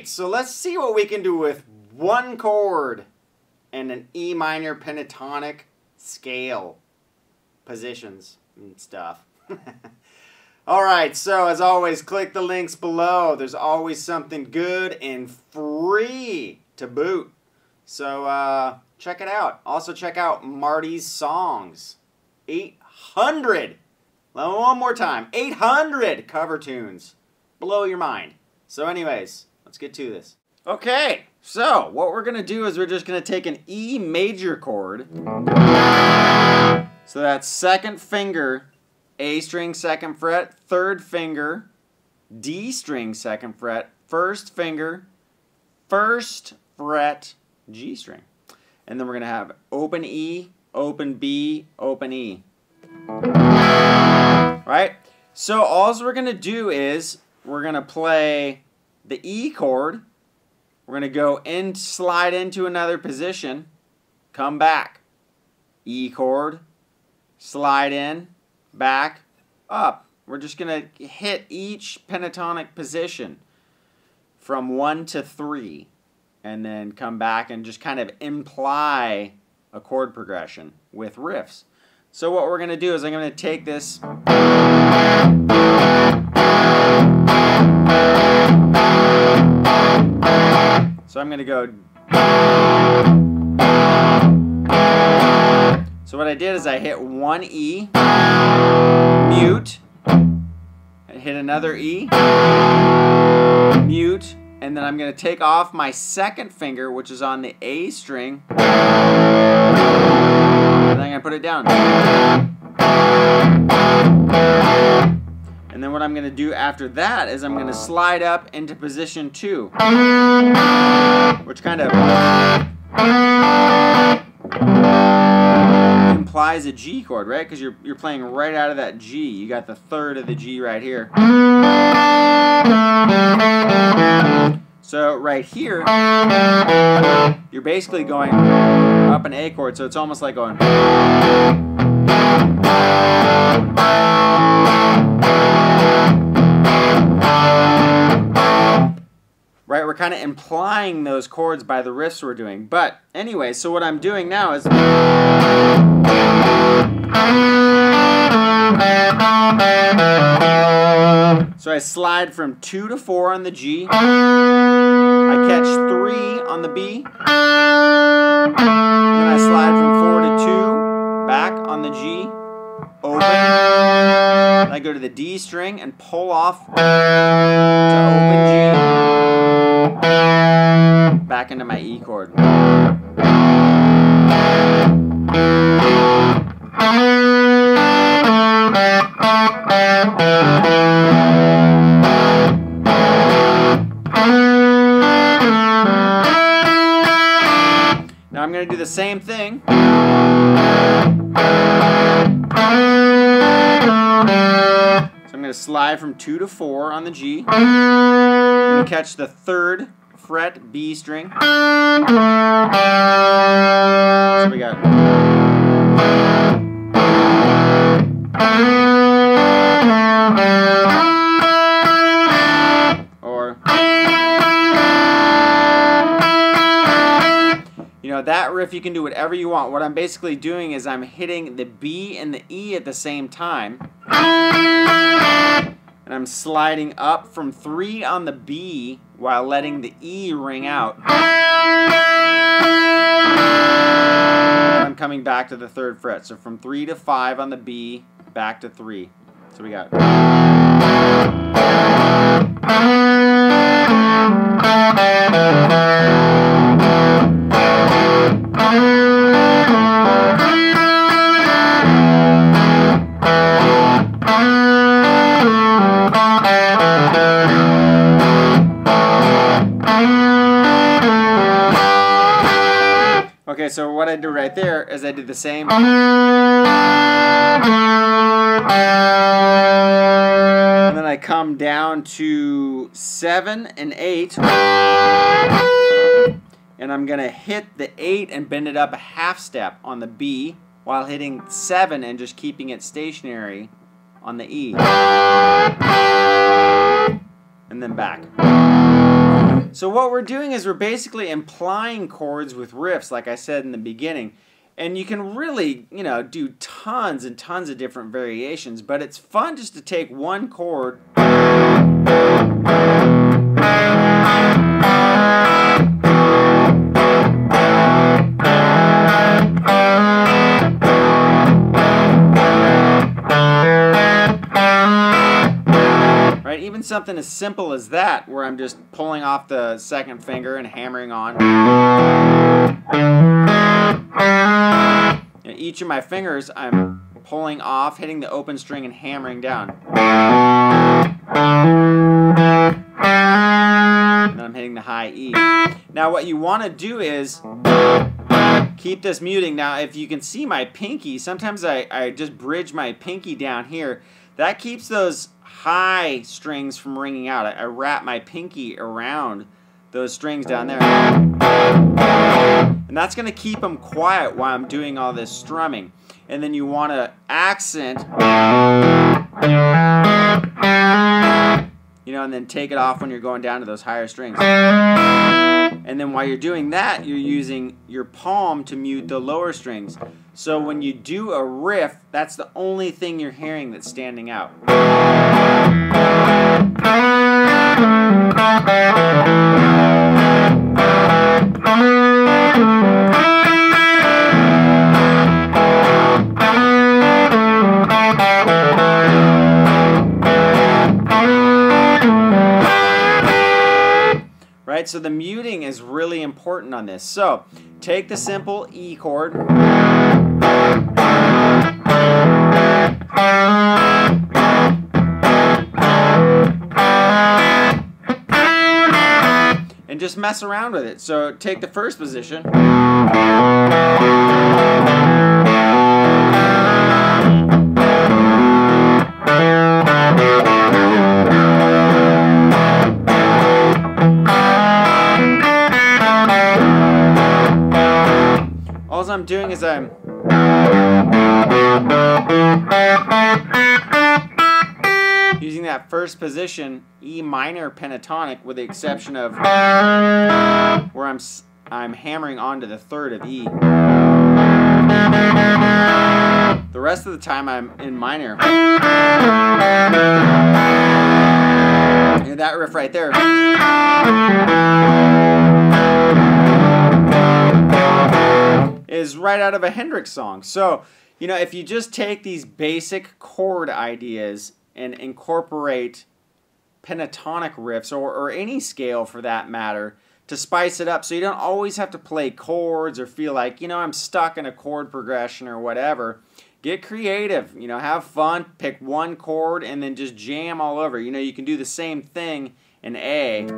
right, so let's see what we can do with one chord and an E minor pentatonic scale positions and stuff. Alright, so as always, click the links below. There's always something good and free to boot. So check it out. Also check out Marty's songs. 800! One more time. 800 cover tunes. Blow your mind. So anyways, let's get to this. Okay, so what we're going to do is we're just going to take an E major chord. So that's second finger, A string, second fret, third finger, D string, second fret, first finger, first fret, G string. And then we're going to have open E, open B, open E. Right? So all we're going to do is we're going to play the E chord. We're going to go in, slide into another position, come back. E chord, slide in, back, up. We're just going to hit each pentatonic position from 1 to 3 and then come back and just kind of imply a chord progression with riffs. So what we're going to do is I'm going to take this so I'm going to go. So what I did is I hit one E, mute, and hit another E, mute, and then I'm going to take off my second finger, which is on the A string, and then I'm going to put it down. And then what I'm going to do after that is I'm going to slide up into position 2, which kind of implies a G chord, right? Because you're playing right out of that G. You got the third of the G right here. So right here, you're basically going up an A chord, so it's almost like going. Right, we're kind of implying those chords by the riffs we're doing. But anyway, so what I'm doing now is so I slide from 2 to 4 on the G. I catch 3 on the B. Then I slide from 4 to 2, back on the G, open. Then I go to the D string and pull off to open G. Back into my E chord. Now I'm going to do the same thing. So I'm going to slide from 2 to 4 on the G. I'm going to catch the third fret B string. So we got. Or. You know, that riff you can do whatever you want. What I'm basically doing is I'm hitting the B and the E at the same time. And I'm sliding up from 3 on the B while letting the E ring out. And I'm coming back to the 3rd fret. So from 3 to 5 on the B, back to 3. So we got. Okay, so what I do right there is I did the same. And then I come down to 7 and 8. And I'm going to hit the 8 and bend it up a half step on the B while hitting 7 and just keeping it stationary on the E. And then back. So what we're doing is we're basically implying chords with riffs, like I said in the beginning. And you can really, do tons and tons of different variations, but it's fun just to take one chord right? Even something as simple as that, where I'm just pulling off the second finger and hammering on. Each of my fingers, I'm pulling off, hitting the open string and hammering down. And then I'm hitting the high E. Now what you want to do is keep this muting. Now if you can see my pinky, sometimes I just bridge my pinky down here. That keeps those high strings from ringing out. I wrap my pinky around those strings down there. And that's going to keep them quiet while I'm doing all this strumming. And then you want to accent, and then take it off when you're going down to those higher strings. And then while you're doing that, you're using your palm to mute the lower strings. So when you do a riff, that's the only thing you're hearing that's standing out. Right, so the muting is really important on this. So take the simple E chord, and just mess around with it. So take the first position, all I'm doing is I'm using that first position, E minor pentatonic, with the exception of where I'm hammering onto the third of E. The rest of the time I'm in minor. And that riff right there is right out of a Hendrix song. So, if you just take these basic chord ideas and incorporate pentatonic riffs, or any scale for that matter, to spice it up, so you don't always have to play chords or feel like, I'm stuck in a chord progression or whatever. Get creative, have fun, pick one chord and then just jam all over. You can do the same thing in A.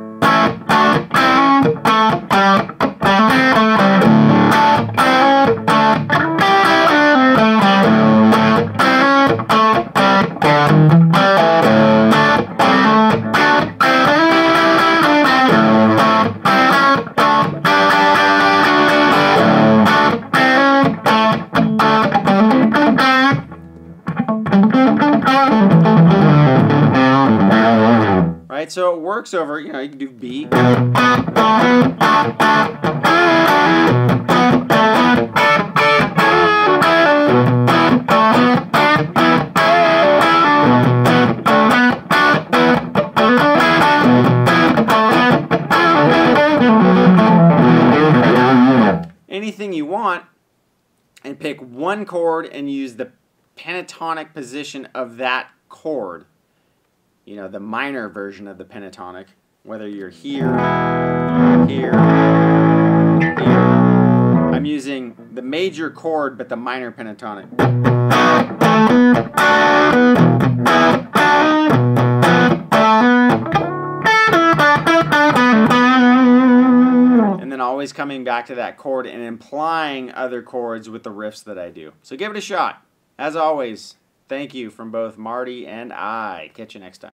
Right, so it works over, you can do B. Anything you want, and pick one chord and use the pentatonic position of that chord. The minor version of the pentatonic, whether you're here, here, here. I'm using the major chord, but the minor pentatonic. And then always coming back to that chord and implying other chords with the riffs that I do. So give it a shot. As always, thank you from both Marty and I. Catch you next time.